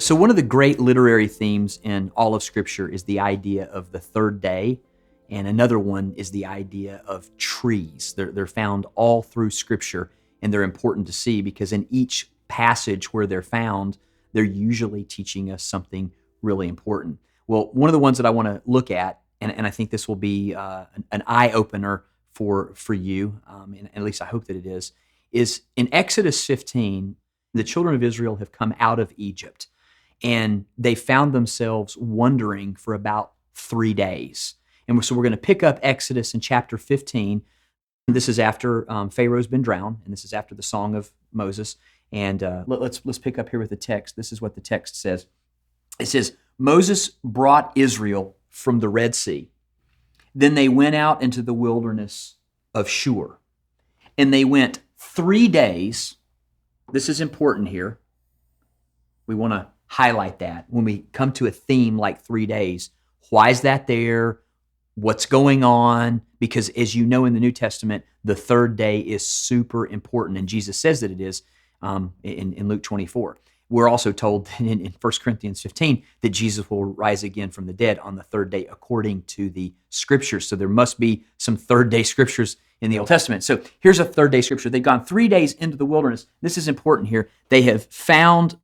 So, one of the great literary themes in all of Scripture is the idea of the third day, and another one is the idea of trees. They're found all through Scripture, and they're important to see because in each passage where they're found, they're usually teaching us something really important. Well, one of the ones that I want to look at, and I think this will be an eye opener for you, and at least I hope that it is in Exodus 15. The children of Israel have come out of Egypt and they found themselves wandering for about 3 days. And so we're going to pick up Exodus in chapter 15. This is after Pharaoh's been drowned, and this is after the Song of Moses. And let's pick up here with the text. This is what the text says. It says, Moses brought Israel from the Red Sea. Then they went out into the wilderness of Shur. And they went 3 days. This is important here. We want to highlight that when we come to a theme like 3 days. Why is that there? What's going on? Because as you know in the New Testament, the third day is super important, and Jesus says that it is in Luke 24. We're also told in 1 Corinthians 15 that Jesus will rise again from the dead on the third day according to the Scriptures. So there must be some third day Scriptures in the Old Testament. So here's a third day Scripture. They've gone 3 days into the wilderness. This is important here. They have found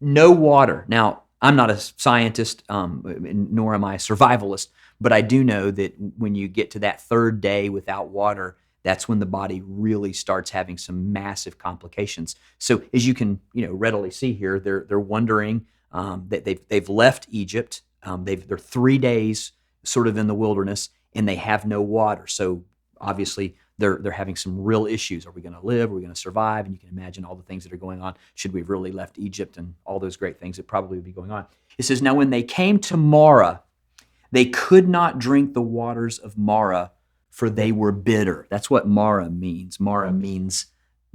no water. Now, I'm not a scientist, nor am I a survivalist, but I do know that when you get to that third day without water, that's when the body really starts having some massive complications. So, as you can, readily see here, they're wondering that they've left Egypt. They're 3 days sort of in the wilderness, and they have no water. So, obviously, they're having some real issues. Are we going to live? Are we going to survive? And you can imagine all the things that are going on. Should we have really left Egypt and all those great things that probably would be going on? It says, now when they came to Marah, they could not drink the waters of Marah, for they were bitter. That's what Marah means. Marah means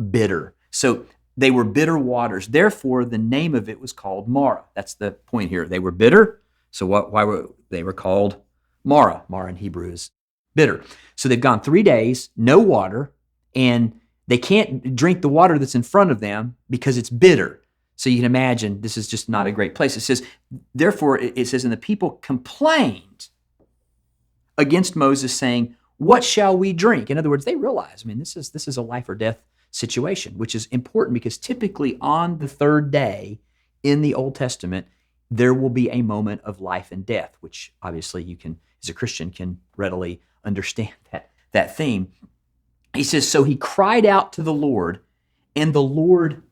bitter. So they were bitter waters. Therefore, the name of it was called Marah. That's the point here. They were bitter. So why were they called Marah? Marah in Hebrew is bitter. So they've gone 3 days, no water, and they can't drink the water that's in front of them because it's bitter. So you can imagine this is just not a great place. It says, therefore, it says, and the people complained against Moses, saying, what shall we drink? In other words, they realize, this is a life or death situation, which is important because typically on the third day in the Old Testament, there will be a moment of life and death, which obviously you can, as a Christian, can readily understand that theme. He says, so he cried out to the Lord, and the Lord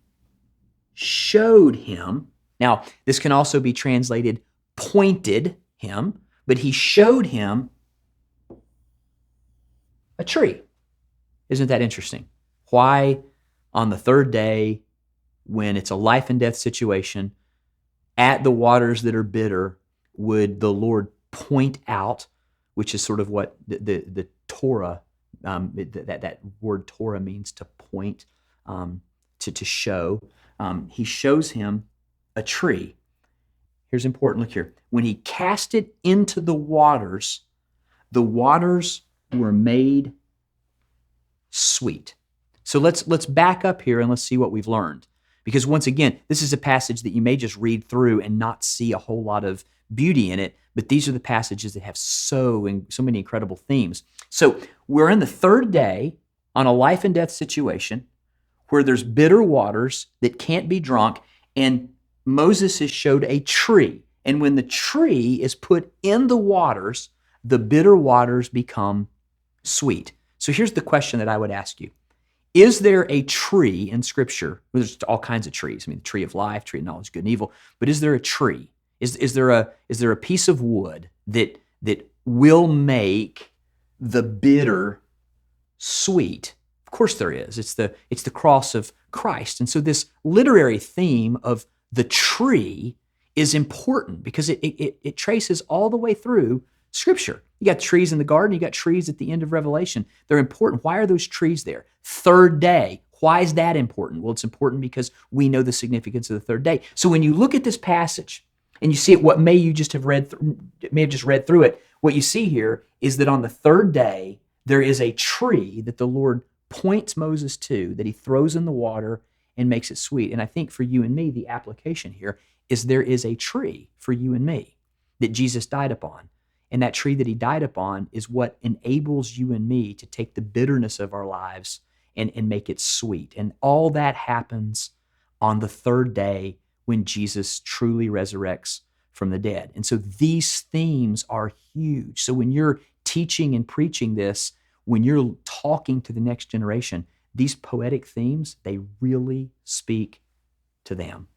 showed him. Now, this can also be translated pointed him, but he showed him a tree. Isn't that interesting? Why on the third day, when it's a life and death situation, at the waters that are bitter, would the Lord point out, which is sort of what the Torah, that word Torah means to point, to show. He shows him a tree. Here's important, look here. When he cast it into the waters were made sweet. So let's back up here and let's see what we've learned. Because once again, this is a passage that you may just read through and not see a whole lot of beauty in it, but these are the passages that have so many incredible themes. So we're in the third day on a life and death situation where there's bitter waters that can't be drunk, and Moses is showed a tree. And when the tree is put in the waters, the bitter waters become sweet. So here's the question that I would ask you. Is there a tree in Scripture? Well, there's all kinds of trees. The tree of life, tree of knowledge, good and evil. But is there a tree? Is there a piece of wood that will make the bitter sweet? Of course there is. It's the cross of Christ. And so this literary theme of the tree is important because it traces all the way through Scripture. You got trees in the garden, you got trees at the end of Revelation. They're important. Why are those trees there? Third day. Why is that important? Well, it's important because we know the significance of the third day. So when you look at this passage and you see it, what may have just read through it, what you see here is that on the third day, there is a tree that the Lord points Moses to, that he throws in the water, and makes it sweet. And I think for you and me, the application here is there is a tree for you and me that Jesus died upon. And that tree that he died upon is what enables you and me to take the bitterness of our lives and make it sweet. And all that happens on the third day when Jesus truly resurrects from the dead. And so these themes are huge. So when you're teaching and preaching this, when you're talking to the next generation, these poetic themes, they really speak to them.